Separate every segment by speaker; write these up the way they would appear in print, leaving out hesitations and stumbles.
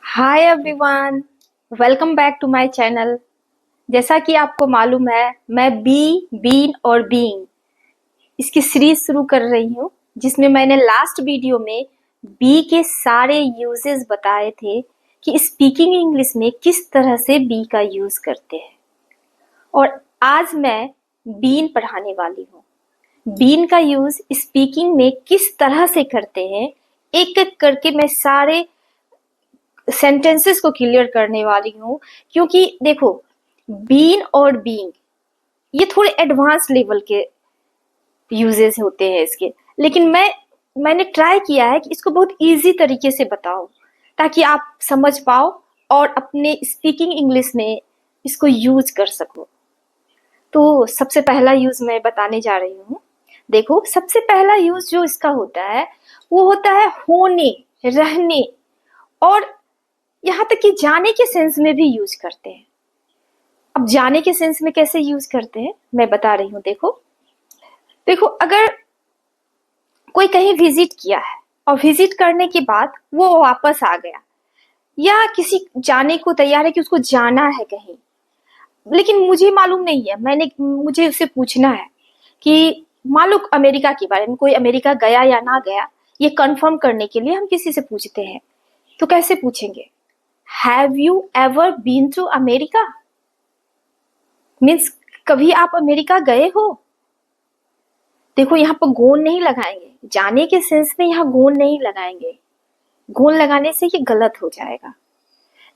Speaker 1: Hi everyone, welcome back to my channel. जैसा कि आपको मालूम है, मैं बीन और बीइंग इसकी सीरीज शुरू कर रही हूँ, जिसमें मैंने लास्ट वीडियो में बी के सारे यूजेस बताए थे कि स्पीकिंग इंग्लिश में किस तरह से बी का यूज करते हैं। और आज मैं बीन पढ़ाने वाली हूँ। बीन का यूज स्पीकिंग में किस तरह से करते हैं, एक एक करके मैं सारे सेंटेंसेस को क्लियर करने वाली हूँ। क्योंकि देखो, बीन और बीइंग ये थोड़े एडवांस लेवल के यूजेस होते हैं इसके, लेकिन मैंने ट्राई किया है कि इसको बहुत इजी तरीके से बताओ ताकि आप समझ पाओ और अपने स्पीकिंग इंग्लिश में इसको यूज कर सको। तो सबसे पहला यूज मैं बताने जा रही हूँ। देखो, सबसे पहला यूज जो इसका होता है वो होता है होने, रहने, और यहाँ तक कि जाने के सेंस में भी यूज करते हैं। अब जाने के सेंस में कैसे यूज करते हैं मैं बता रही हूँ। देखो देखो, अगर कोई कहीं विजिट किया है और विजिट करने के बाद वो वापस आ गया, या किसी जाने को तैयार है कि उसको जाना है कहीं, लेकिन मुझे मालूम नहीं है, मुझे उससे पूछना है कि मान लो अमेरिका के बारे में, कोई अमेरिका गया या ना गया, ये कंफर्म करने के लिए हम किसी से पूछते हैं। तो कैसे पूछेंगे? Have you ever been to America? Means कभी आप अमेरिका गए हो? देखो, यहाँ पर गोन नहीं लगाएंगे, जाने के सेंस में यहाँ गोन नहीं लगाएंगे। गोन लगाने से ये गलत हो जाएगा।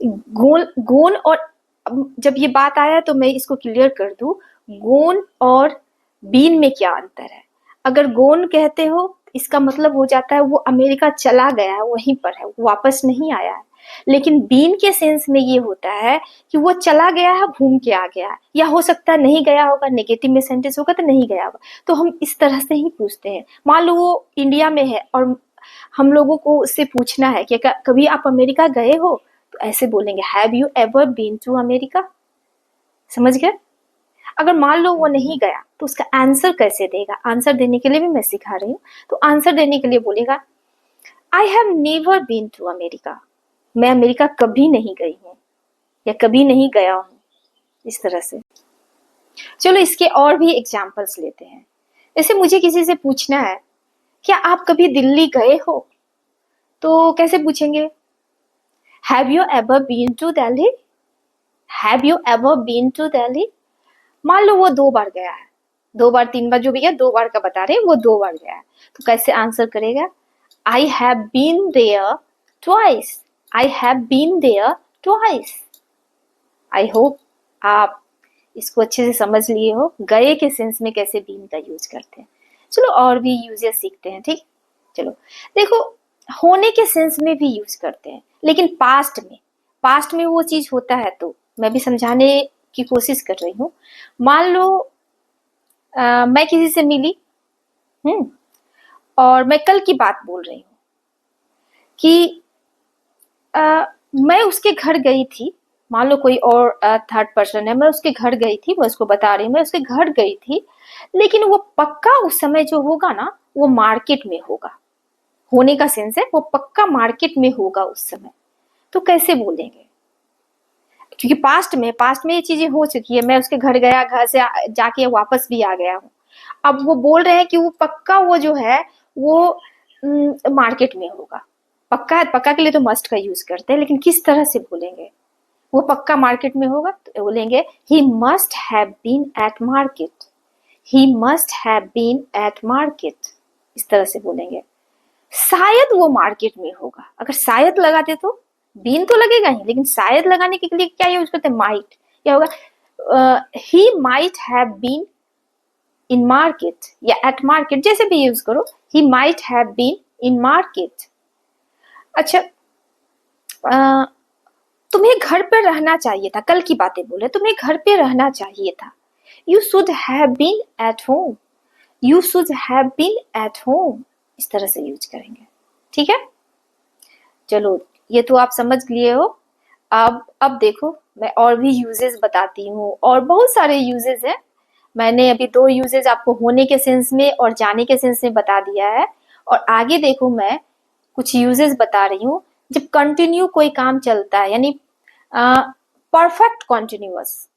Speaker 1: गोन गोन और जब ये बात आया तो मैं इसको क्लियर कर दूं, गोन और बीन में क्या अंतर है। अगर गोन कहते हो, इसका मतलब हो जाता है वो अमेरिका चला गया है, वहीं पर है, वापस नहीं आया है। लेकिन बीन के सेंस में ये होता है कि वो चला गया है, घूम के आ गया है, या हो सकता है नहीं गया होगा, नेगेटिव में सेंटेंस होगा तो नहीं गया होगा। तो हम इस तरह से ही पूछते हैं। मान लो वो इंडिया में है और हम लोगों को उससे पूछना है कि कभी आप अमेरिका गए हो, तो ऐसे बोलेंगे, have you ever been to America? समझ गए? अगर मान लो वो नहीं गया तो उसका आंसर कैसे देगा, आंसर देने के लिए भी मैं सिखा रही हूँ। तो आंसर देने के लिए बोलेगा, I have never been to America. मैं अमेरिका कभी नहीं गई हूँ या कभी नहीं गया हूँ, इस तरह से। चलो इसके और भी एग्जाम्पल्स लेते हैं। जैसे मुझे किसी से पूछना है, क्या आप कभी दिल्ली गए हो? तो कैसे पूछेंगे? Have you ever been to Delhi? Have you ever been to Delhi? मान लो वो 2 बार गया है, 2 बार 3 बार जो भी गया, 2 बार का बता रहे हैं, वो 2 बार गया है। तो कैसे आंसर करेगा? I have been there twice. I have been there twice. I hope आप इसको अच्छे से समझ लिए हो, गए के सेंस में कैसे बीन का यूज करते हैं। चलो और भी यूजेस सीखते हैं, ठीक। चलो देखो, होने के सेंस में भी यूज करते हैं, लेकिन पास्ट में वो चीज होता है। तो मैं भी समझाने की कोशिश कर रही हूँ। मान लो मैं किसी से मिली, और मैं कल की बात बोल रही हूँ कि मैं उसके घर गई थी। मान लो कोई और थर्ड पर्सन है, मैं उसके घर गई थी, मैं उसको बता रही हूँ मैं उसके घर गई थी, लेकिन वो पक्का उस समय जो होगा ना, वो मार्केट में होगा। होने का सेंस है वो पक्का मार्केट में होगा उस समय। तो कैसे बोलेंगे? क्योंकि पास्ट में ये चीजें हो चुकी है, मैं उसके घर गया, घर से जाके वापस भी आ गया हूँ। अब वो बोल रहे हैं कि वो पक्का वो जो है वो मार्केट में होगा। पक्का, पक्का के लिए तो मस्ट का यूज करते हैं, लेकिन किस तरह से बोलेंगे? वो पक्का मार्केट में होगा तो बोलेंगे he must have been at market. He must have been at market, इस तरह से बोलेंगे। शायद वो मार्केट में होगा। अगर शायद लगाते तो बीन तो लगेगा ही, लेकिन शायद लगाने के लिए क्या यूज करते हैं? माइट। क्या होगा? He might have been in market या एट मार्केट, जैसे भी यूज करो। He might have been in market. अच्छा, तुम्हें घर पर रहना चाहिए था, कल की बातें बोले, तुम्हें घर पे रहना चाहिए था। You should have been at home. You should have been at home, इस तरह से यूज करेंगे, ठीक है। चलो ये तो आप समझ लिए हो। अब देखो, मैं और भी यूजेस बताती हूँ, और बहुत सारे यूजेस हैं। मैंने अभी 2 यूजेस आपको होने के सेंस में और जाने के सेंस में बता दिया है, और आगे देखो मैं कुछ यूजेस बता रही हूँ जब कंटिन्यू कोई काम चलता है, यानी परफेक्ट कॉन्टिन्यूअस,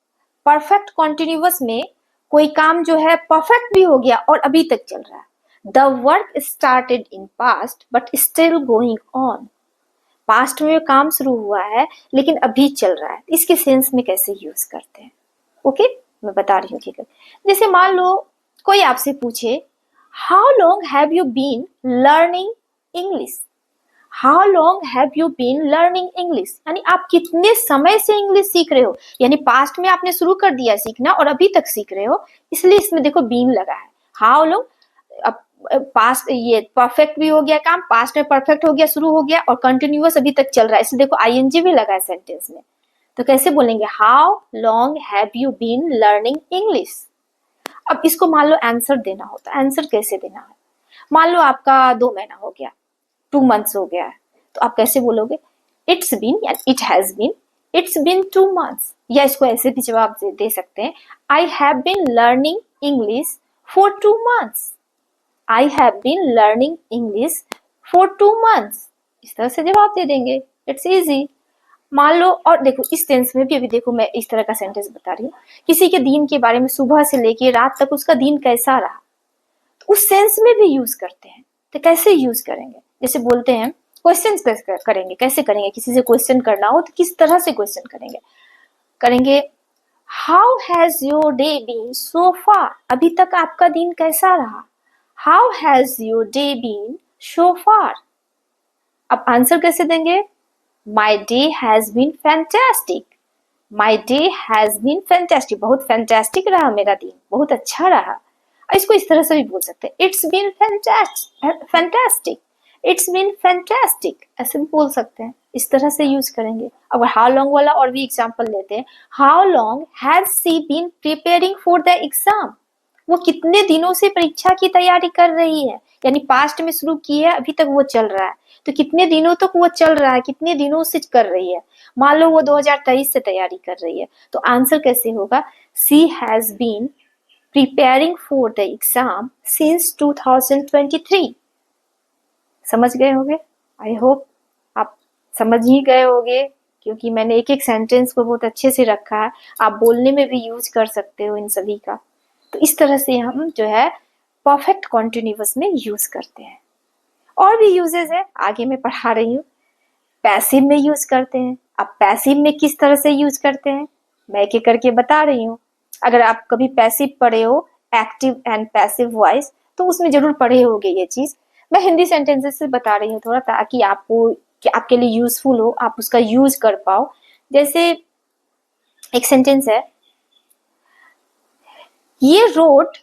Speaker 1: परफेक्ट कॉन्टिन्यूअस में कोई काम जो है परफेक्ट भी हो गया और अभी तक चल रहा है। The work started in past but still going on. Past में काम शुरू हुआ है लेकिन अभी चल रहा है। इसके सेंस में कैसे यूज करते हैं, ओके मैं बता रही हूँ, ठीक है। जैसे मान लो कोई आपसे पूछे how long have you been learning English, how long have you been learning English, यानी आप कितने समय से इंग्लिश सीख रहे हो, यानी पास्ट में आपने शुरू कर दिया सीखना और अभी तक सीख रहे हो, इसलिए इसमें देखो बीन लगा है। हाउ लॉन्ग, अब पास्ट ये परफेक्ट भी हो गया काम, पास्ट में परफेक्ट हो गया, शुरू हो गया, और कंटिन्यूअस अभी तक चल रहा है, इसलिए देखो आईएनजी भी लगा है सेंटेंस में। तो कैसे बोलेंगे, how long have you been learning English. अब इसको मान लो आंसर देना होता है, आंसर कैसे देना है। मान लो आपका 2 महीना हो गया, 2 months हो गया है, तो आप कैसे बोलोगे, इट्स बीन या it has been, it's been 2 months। या इसको ऐसे भी जवाब दे सकते हैं, I have been learning English for 2 months, I have been learning English for 2 months। इस तरह से जवाब दे देंगे, इट्स इजी। मान लो, और देखो इस टेंस में भी अभी देखो मैं इस तरह का सेंटेंस बता रही हूँ, किसी के दिन के बारे में, सुबह से लेके रात तक उसका दिन कैसा रहा, तो उस सेंस में भी यूज करते हैं। तो कैसे यूज करेंगे, जैसे बोलते हैं क्वेश्चन करेंगे, कैसे करेंगे, किसी से क्वेश्चन करना हो तो किस तरह से क्वेश्चन करेंगे, how has your day been so far, अभी तक आपका दिन कैसा रहा, how has your day been so far. अब आंसर कैसे देंगे, my day has been fantastic, my day has been fantastic, बहुत फैंटास्टिक रहा मेरा दिन, बहुत अच्छा रहा। इसको इस तरह से भी बोल सकते हैं, it's been fantastic, it's been fantastic, ऐसे भी बोल सकते हैं, इस तरह से यूज करेंगे। अगर हाउ लॉन्ग वाला और भी एग्जांपल लेते हैं, how long has she been preparing for the exam, वो कितने दिनों से परीक्षा की तैयारी कर रही है, यानी पास्ट में शुरू की है अभी तक वो चल रहा है, तो कितने दिनों तक वो चल रहा है, कितने दिनों से कर रही है। मान लो वो 2023 से तैयारी कर रही है, तो आंसर कैसे होगा, she has been preparing for the exam since 2023। समझ गए होंगे, आई होप आप समझ ही गए होंगे, क्योंकि मैंने एक एक सेंटेंस को बहुत अच्छे से रखा है, आप बोलने में भी यूज कर सकते हो इन सभी का। तो इस तरह से हम जो है परफेक्ट कॉन्टिन्यूअस में यूज करते हैं। और भी यूजेस है, आगे मैं पढ़ा रही हूँ। पैसिव में यूज करते हैं। अब पैसिव में किस तरह से यूज करते हैं मैं एक एक करके बता रही हूँ। अगर आप कभी पैसिव पढ़े हो, एक्टिव एंड पैसिव वॉइस, तो उसमें जरूर पढ़े होगे ये चीज। मैं हिंदी सेंटेंसेस से बता रही हूँ थोड़ा, ताकि आपको कि आपके लिए यूजफुल हो, आप उसका यूज कर पाओ। जैसे एक सेंटेंस है, ये रोड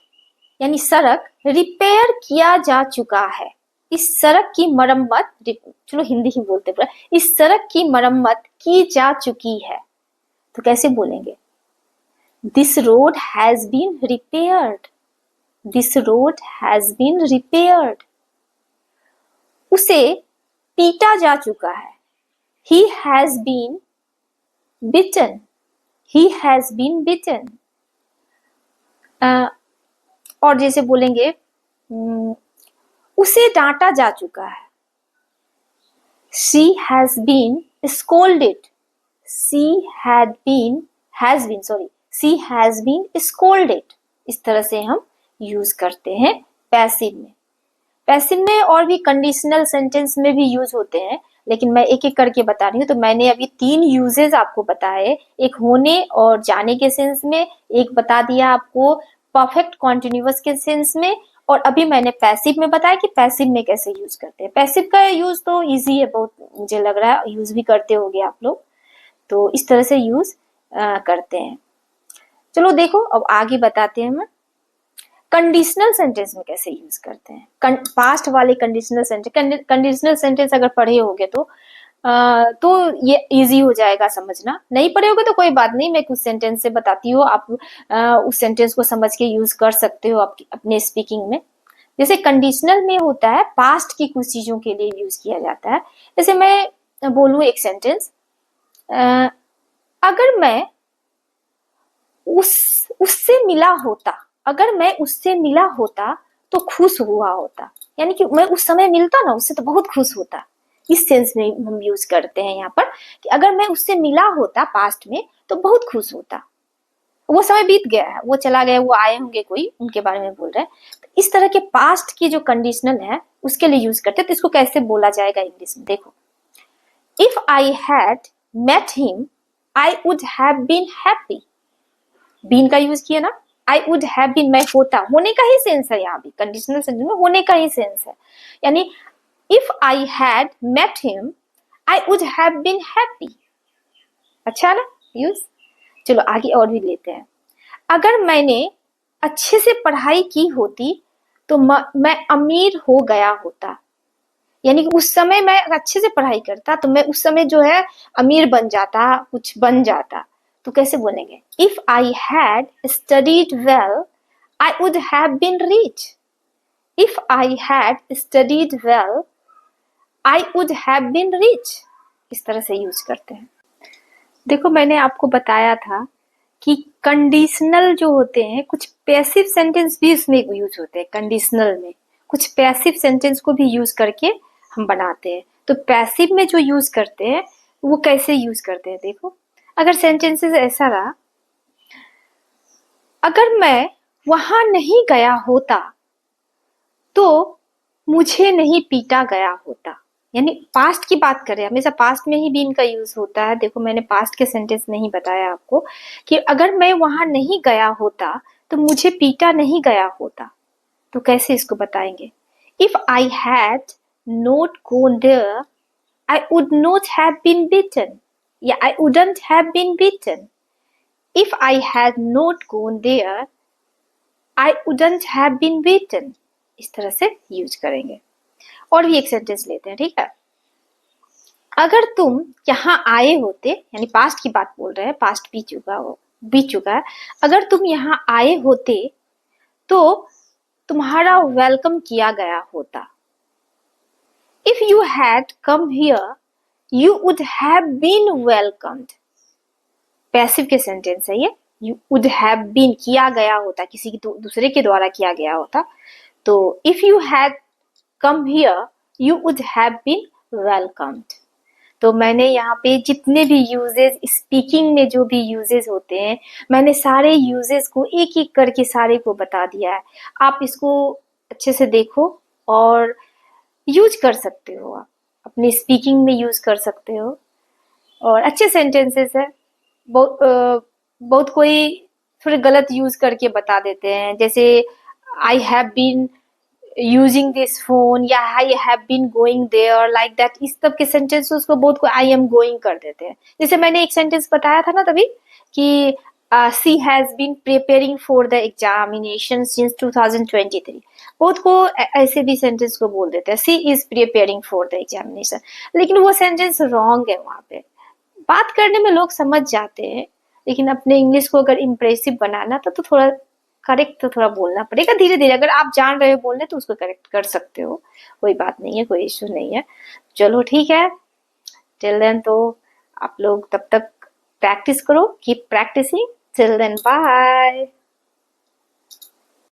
Speaker 1: यानी सड़क रिपेयर किया जा चुका है, इस सड़क की मरम्मत, चलो हिंदी ही बोलते पूरा, इस सड़क की मरम्मत की जा चुकी है। तो कैसे बोलेंगे, this road has been repaired, this road has been repaired. उसे पीटा जा चुका है, he has been beaten, he has been beaten. और जैसे बोलेंगे उसे डांटा जा चुका है, she has been scolded, she has been scolded। इस तरह से हम यूज करते हैं पैसिव में। पैसिव में और भी कंडीशनल सेंटेंस में भी यूज होते हैं, लेकिन मैं एक एक करके बता रही हूँ। तो मैंने अभी 3 यूजेस आपको बताए, एक होने और जाने के सेंस में, एक बता दिया आपको परफेक्ट कॉन्टिन्यूअस के सेंस में, और अभी मैंने पैसिव में बताया कि पैसिव में कैसे यूज करते हैं। पैसिव का यूज तो इजी है बहुत, मुझे लग रहा है यूज भी करते होंगे आप लोग। तो इस तरह से यूज करते हैं। चलो देखो अब आगे बताते हैं हम कंडीशनल सेंटेंस में कैसे यूज करते हैं। पास्ट वाले कंडीशनल सेंटेंस अगर पढ़े होगे तो ये इजी हो जाएगा समझना। नहीं पढ़े होगे तो कोई बात नहीं, मैं कुछ सेंटेंस से बताती हूँ, आप उस सेंटेंस को समझ के यूज कर सकते हो अपने स्पीकिंग में। जैसे कंडीशनल में होता है पास्ट की कुछ चीजों के लिए यूज किया जाता है। जैसे मैं बोलूँ एक सेंटेंस, अगर मैं उससे मिला होता, अगर मैं उससे मिला होता तो खुश हुआ होता, यानी कि मैं उस समय मिलता ना उससे तो बहुत खुश होता। इस सेंस में हम यूज करते हैं यहाँ पर कि अगर मैं उससे मिला होता पास्ट में तो बहुत खुश होता। वो समय बीत गया है, वो चला गया, वो आए होंगे कोई, उनके बारे में बोल रहे हैं। तो इस तरह के पास्ट की जो कंडीशनल है उसके लिए यूज करते हैं। तो इसको कैसे बोला जाएगा इंग्लिश में, देखो, if I had met him I would have been happy. Been का यूज किया ना, आई वुड हैव बीन, मैं होता, होने का ही सेंस है यहाँ भी, कंडीशनल सेंस में होने का ही सेंस है। यानी if I had met him I would have been happy. अच्छा ना यूज। चलो आगे और भी लेते हैं। अगर मैंने अच्छे से पढ़ाई की होती तो मैं अमीर हो गया होता। यानी कि उस समय मैं अच्छे से पढ़ाई करता तो मैं उस समय जो है अमीर बन जाता, कुछ बन जाता। तो कैसे बोलेंगे, if I had studied well I would have been rich. If I had studied well I would have been rich. इस तरह से यूज करते हैं। देखो मैंने आपको बताया था कि कंडीशनल जो होते हैं, कुछ पैसिव सेंटेंस भी उसमें यूज होते हैं। कंडीशनल में कुछ पैसिव सेंटेंस को भी यूज करके हम बनाते हैं। तो पैसिव में जो यूज करते हैं वो कैसे यूज करते हैं, देखो, अगर सेंटेंसेस ऐसा रहा, अगर मैं वहां नहीं गया होता तो मुझे नहीं पीटा गया होता। यानी पास्ट की बात करें, हमेशा पास्ट में ही बीन का यूज होता है। देखो मैंने पास्ट के सेंटेंस नहीं बताया आपको कि अगर मैं वहां नहीं गया होता तो मुझे पीटा नहीं गया होता। तो कैसे इसको बताएंगे, if I had not gone there I would not have been beaten, या I wouldn't have been beaten. If I had not gone there I wouldn't have been beaten. इस तरह से यूज करेंगे। और भी एक सेंटेंस लेते हैं, ठीक है। अगर तुम यहाँ आए होते, यानी पास्ट की बात बोल रहे हैं, पास्ट बीत चुका है। अगर तुम यहाँ आए होते तो तुम्हारा वेलकम किया गया होता। If you had come here you would have been welcomed. Passive के सेंटेंस है ये। यू वुड हैव बीन, किया गया होता, किसी की दूसरे के द्वारा किया गया होता। तो if you had come here you would have been welcomed. तो मैंने यहाँ पे जितने भी यूजेस, स्पीकिंग में जो भी यूजेस होते हैं, मैंने सारे यूजेस को एक एक करके सारे को बता दिया है। आप इसको अच्छे से देखो और यूज कर सकते हो, आप अपनी स्पीकिंग में यूज कर सकते हो। और अच्छे सेंटेंसेस है। बहुत कोई थोड़े गलत यूज करके बता देते हैं, जैसे I have been using this phone या I have been going there, like that. इस तरह के सेंटेंस उसको बहुत को आई एम गोइंग कर देते हैं। जैसे मैंने एक सेंटेंस बताया था ना तभी कि she has been preparing for the examination since 2023। बहुत को ऐसे भी सेंटेंस को बोल देते हैं, she is preparing for the examination, लेकिन वो सेंटेंस रॉन्ग है। वहां पे बात करने में लोग समझ जाते हैं, लेकिन अपने इंग्लिश को अगर इम्प्रेसिव बनाना तो थोड़ा करेक्ट तो थोड़ा बोलना पड़ेगा धीरे धीरे। अगर आप जान रहे हो बोलने तो उसको करेक्ट कर सकते हो, कोई बात नहीं है, कोई इश्यू नहीं है। चलो ठीक है, टिल देन तो आप लोग तब तक प्रैक्टिस करो, keep practising. Till then bye.